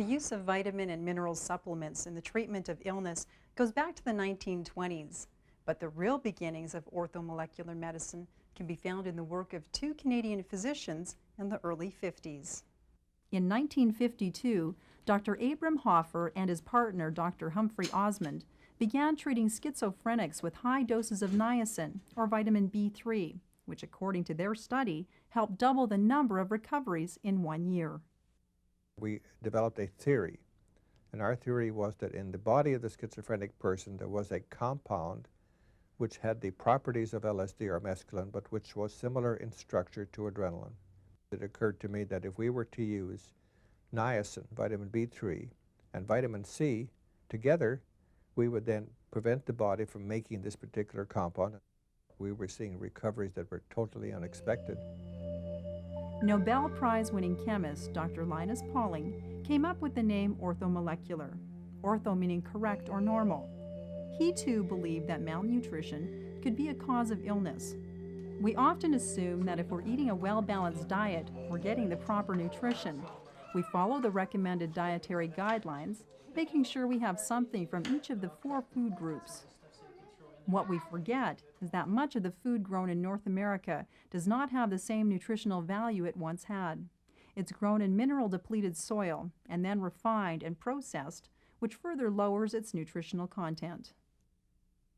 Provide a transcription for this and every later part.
The use of vitamin and mineral supplements in the treatment of illness goes back to the 1920s, but the real beginnings of orthomolecular medicine can be found in the work of two Canadian physicians in the early 50s. In 1952, Dr. Abram Hoffer and his partner, Dr. Humphrey Osmond, began treating schizophrenics with high doses of niacin, or vitamin B3, which, according to their study, helped double the number of recoveries in 1 year. We developed a theory, and our theory was that in the body of the schizophrenic person there was a compound which had the properties of LSD or mescaline, but which was similar in structure to adrenaline. It occurred to me that if we were to use niacin, vitamin B3, and vitamin C together, we would then prevent the body from making this particular compound. We were seeing recoveries that were totally unexpected. Nobel Prize-winning chemist Dr. Linus Pauling came up with the name orthomolecular, ortho meaning correct or normal. He too believed that malnutrition could be a cause of illness. We often assume that if we're eating a well-balanced diet, we're getting the proper nutrition. We follow the recommended dietary guidelines, making sure we have something from each of the 4 food groups. What we forget is that much of the food grown in North America does not have the same nutritional value it once had. It's grown in mineral-depleted soil and then refined and processed, which further lowers its nutritional content.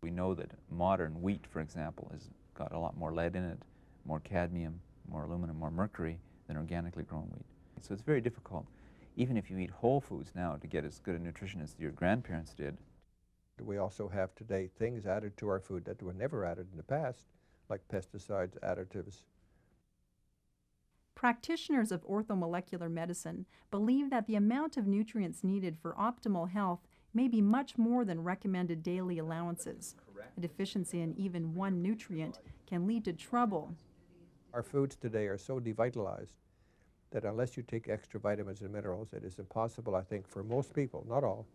We know that modern wheat, for example, has got a lot more lead in it, more cadmium, more aluminum, more mercury than organically grown wheat. So it's very difficult, even if you eat whole foods now, to get as good a nutrition as your grandparents did. We also have today things added to our food that were never added in the past, like pesticides, additives. Practitioners of orthomolecular medicine believe that the amount of nutrients needed for optimal health may be much more than recommended daily allowances. A deficiency in even one nutrient can lead to trouble. Our foods today are so devitalized that unless you take extra vitamins and minerals, it is impossible, I think, for most people, not all,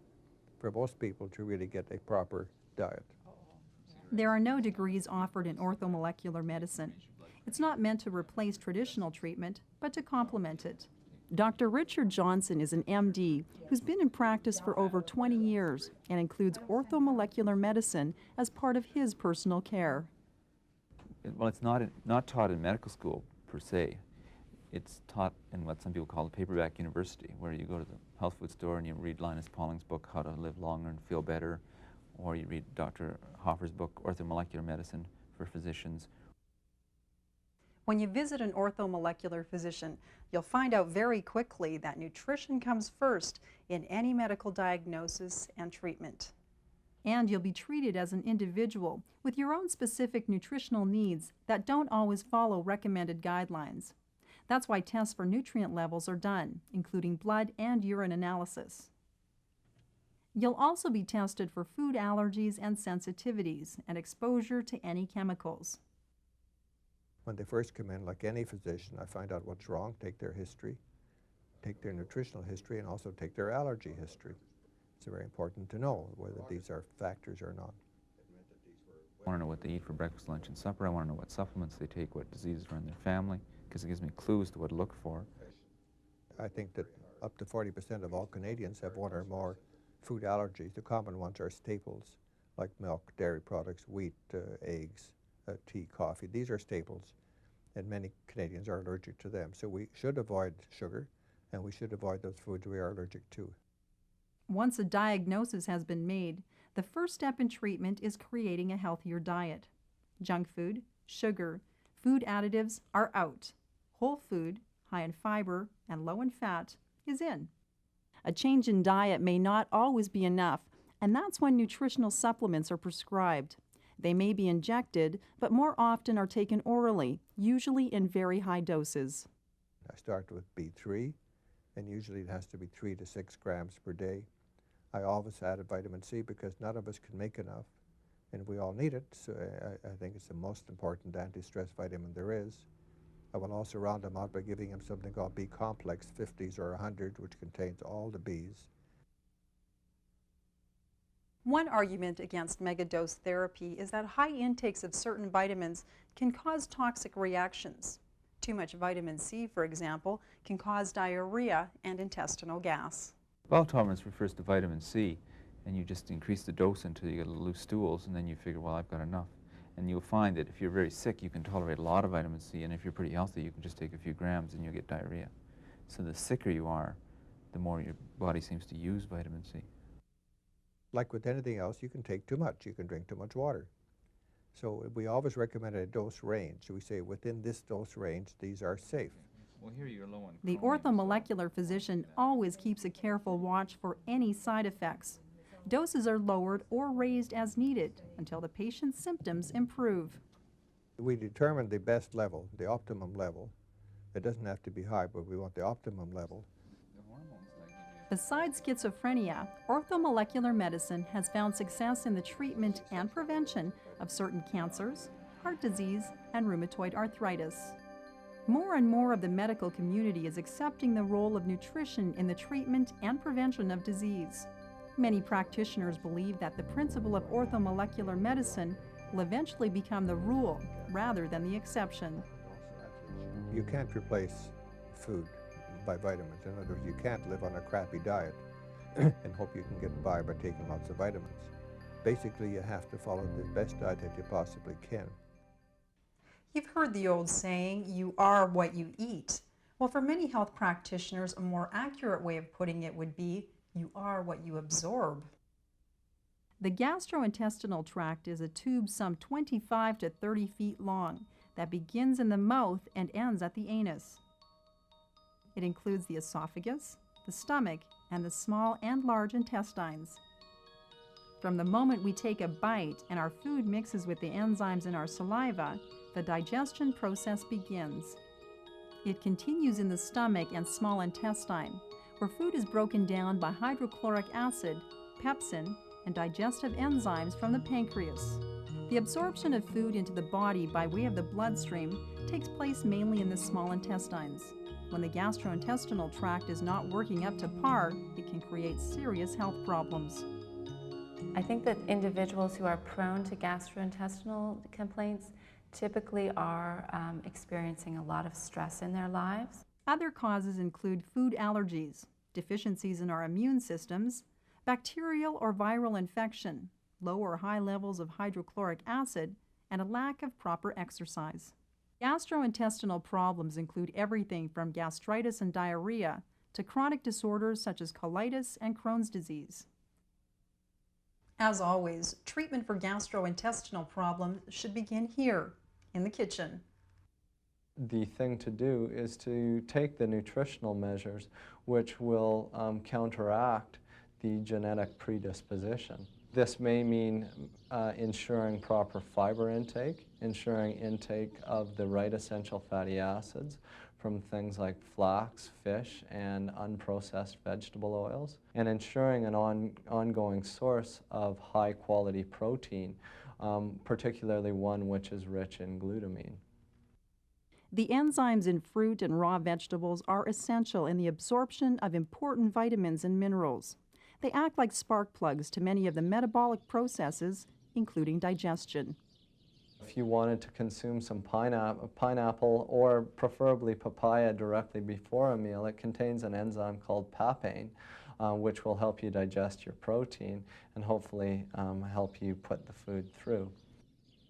for most people to really get a proper diet. There are no degrees offered in orthomolecular medicine. It's not meant to replace traditional treatment, but to complement it. Dr. Richard Johnson is an MD who's been in practice for over 20 years and includes orthomolecular medicine as part of his personal care. Well, it's not taught in medical school per se. It's taught in what some people call a paperback university, where you go to the health food store and you read Linus Pauling's book, How to Live Longer and Feel Better, or you read Dr. Hoffer's book, Orthomolecular Medicine for Physicians. When you visit an orthomolecular physician, you'll find out very quickly that nutrition comes first in any medical diagnosis and treatment. And you'll be treated as an individual with your own specific nutritional needs that don't always follow recommended guidelines. That's why tests for nutrient levels are done, including blood and urine analysis. You'll also be tested for food allergies and sensitivities and exposure to any chemicals. When they first come in, like any physician, I find out what's wrong, take their history, take their nutritional history, and also take their allergy history. It's very important to know whether these are factors or not. I want to know what they eat for breakfast, lunch, and supper. I want to know what supplements they take, what diseases run in their family, because it gives me clues to what to look for. I think that up to 40% of all Canadians have one or more food allergies. The common ones are staples, like milk, dairy products, wheat, eggs, tea, coffee. These are staples, and many Canadians are allergic to them. So we should avoid sugar, and we should avoid those foods we are allergic to. Once a diagnosis has been made, the first step in treatment is creating a healthier diet. Junk food, sugar, food additives are out. Whole food, high in fiber and low in fat, is in. A change in diet may not always be enough, and that's when nutritional supplements are prescribed. They may be injected, but more often are taken orally, usually in very high doses. I start with B3, and usually it has to be 3 to 6 grams per day. I always added vitamin C because none of us can make enough, and we all need it, so I think it's the most important anti-stress vitamin there is. I will also round them out by giving them something called B-complex, 50s or 100, which contains all the Bs. One argument against megadose therapy is that high intakes of certain vitamins can cause toxic reactions. Too much vitamin C, for example, can cause diarrhea and intestinal gas. Bowel tolerance refers to vitamin C, and you just increase the dose until you get loose stools, and then you figure, well, I've got enough. And you'll find that if you're very sick, you can tolerate a lot of vitamin C, and if you're pretty healthy, you can just take a few grams and you'll get diarrhea. So the sicker you are, the more your body seems to use vitamin C. Like with anything else, you can take too much. You can drink too much water. So we always recommend a dose range. We say within this dose range, these are safe. Well, here you're low on The orthomolecular physician always keeps a careful watch for any side effects. Doses are lowered or raised as needed until the patient's symptoms improve. We determine the best level, the optimum level. It doesn't have to be high, but we want the optimum level. Besides schizophrenia, orthomolecular medicine has found success in the treatment and prevention of certain cancers, heart disease, and rheumatoid arthritis. More and more of the medical community is accepting the role of nutrition in the treatment and prevention of disease. Many practitioners believe that the principle of orthomolecular medicine will eventually become the rule rather than the exception. You can't replace food by vitamins. In other words, you can't live on a crappy diet and hope you can get by taking lots of vitamins. Basically, you have to follow the best diet that you possibly can. You've heard the old saying, you are what you eat. Well, for many health practitioners, a more accurate way of putting it would be, you are what you absorb. The gastrointestinal tract is a tube some 25 to 30 feet long that begins in the mouth and ends at the anus. It includes the esophagus, the stomach, and the small and large intestines. From the moment we take a bite and our food mixes with the enzymes in our saliva, the digestion process begins. It continues in the stomach and small intestine, where food is broken down by hydrochloric acid, pepsin, and digestive enzymes from the pancreas. The absorption of food into the body by way of the bloodstream takes place mainly in the small intestines. When the gastrointestinal tract is not working up to par, it can create serious health problems. I think that individuals who are prone to gastrointestinal complaints typically are experiencing a lot of stress in their lives. Other causes include food allergies, deficiencies in our immune systems, bacterial or viral infection, low or high levels of hydrochloric acid, and a lack of proper exercise. Gastrointestinal problems include everything from gastritis and diarrhea to chronic disorders such as colitis and Crohn's disease. As always, treatment for gastrointestinal problems should begin here, in the kitchen. The thing to do is to take the nutritional measures which will counteract the genetic predisposition. This may mean ensuring proper fiber intake, ensuring intake of the right essential fatty acids from things like flax, fish, and unprocessed vegetable oils, and ensuring an ongoing source of high-quality protein, particularly one which is rich in glutamine. The enzymes in fruit and raw vegetables are essential in the absorption of important vitamins and minerals. They act like spark plugs to many of the metabolic processes, including digestion. If you wanted to consume some pineapple or preferably papaya directly before a meal, it contains an enzyme called papain, which will help you digest your protein and hopefully help you put the food through.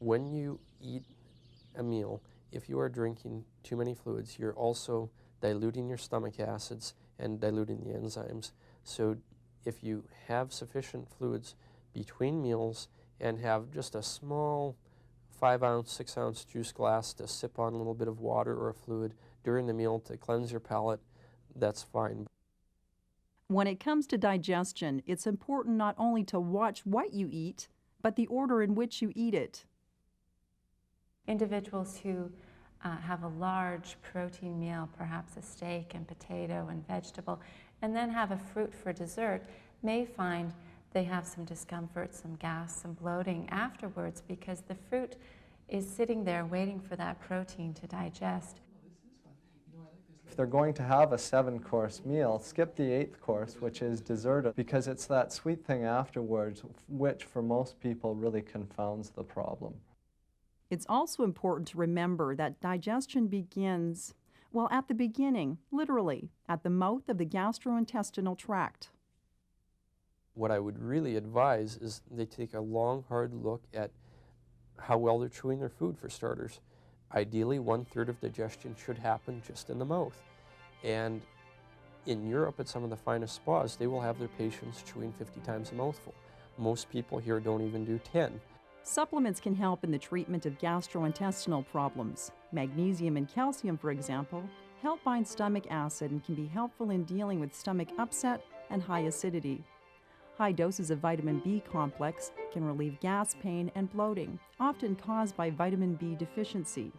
When you eat a meal, if you are drinking too many fluids, you're also diluting your stomach acids and diluting the enzymes. So if you have sufficient fluids between meals and have just a small 5-ounce, 6-ounce juice glass to sip on a little bit of water or a fluid during the meal to cleanse your palate, that's fine. When it comes to digestion, it's important not only to watch what you eat, but the order in which you eat it. Individuals who have a large protein meal, perhaps a steak and potato and vegetable, and then have a fruit for dessert, may find they have some discomfort, some gas, some bloating afterwards because the fruit is sitting there waiting for that protein to digest. If they're going to have a 7-course meal, skip the 8th course, which is dessert, because it's that sweet thing afterwards, which for most people really confounds the problem. It's also important to remember that digestion begins, well, at the beginning, literally, at the mouth of the gastrointestinal tract. What I would really advise is they take a long, hard look at how well they're chewing their food, for starters. Ideally, 1/3 of digestion should happen just in the mouth. And in Europe, at some of the finest spas, they will have their patients chewing 50 times a mouthful. Most people here don't even do 10. Supplements can help in the treatment of gastrointestinal problems. Magnesium and calcium, for example, help bind stomach acid and can be helpful in dealing with stomach upset and high acidity. High doses of vitamin B complex can relieve gas pain and bloating, often caused by vitamin B deficiency.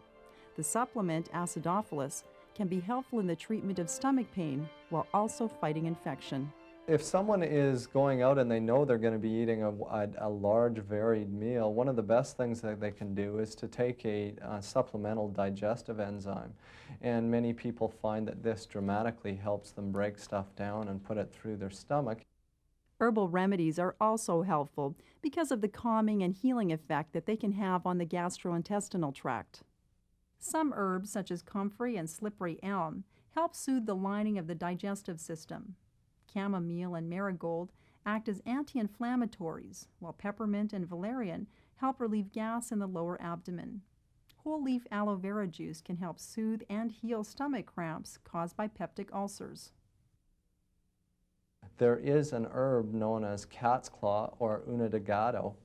The supplement acidophilus can be helpful in the treatment of stomach pain while also fighting infection. If someone is going out and they know they're going to be eating a large, varied meal, one of the best things that they can do is to take a supplemental digestive enzyme. And many people find that this dramatically helps them break stuff down and put it through their stomach. Herbal remedies are also helpful because of the calming and healing effect that they can have on the gastrointestinal tract. Some herbs, such as comfrey and slippery elm, help soothe the lining of the digestive system. Chamomile and marigold act as anti-inflammatories, while peppermint and valerian help relieve gas in the lower abdomen. Whole leaf aloe vera juice can help soothe and heal stomach cramps caused by peptic ulcers. There is an herb known as cat's claw or unadagato,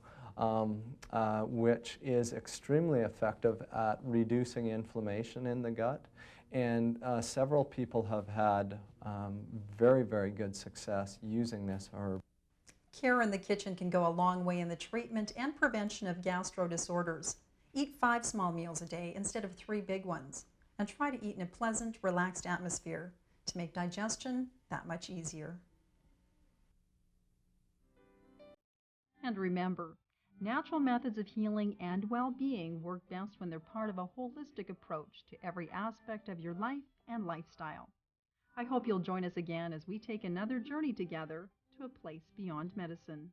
which is extremely effective at reducing inflammation in the gut. And several people have had very, very good success using this herb. Care in the kitchen can go a long way in the treatment and prevention of gastro disorders. Eat 5 small meals a day instead of 3 big ones, and try to eat in a pleasant, relaxed atmosphere to make digestion that much easier. And remember, natural methods of healing and well-being work best when they're part of a holistic approach to every aspect of your life and lifestyle. I hope you'll join us again as we take another journey together to a place beyond medicine.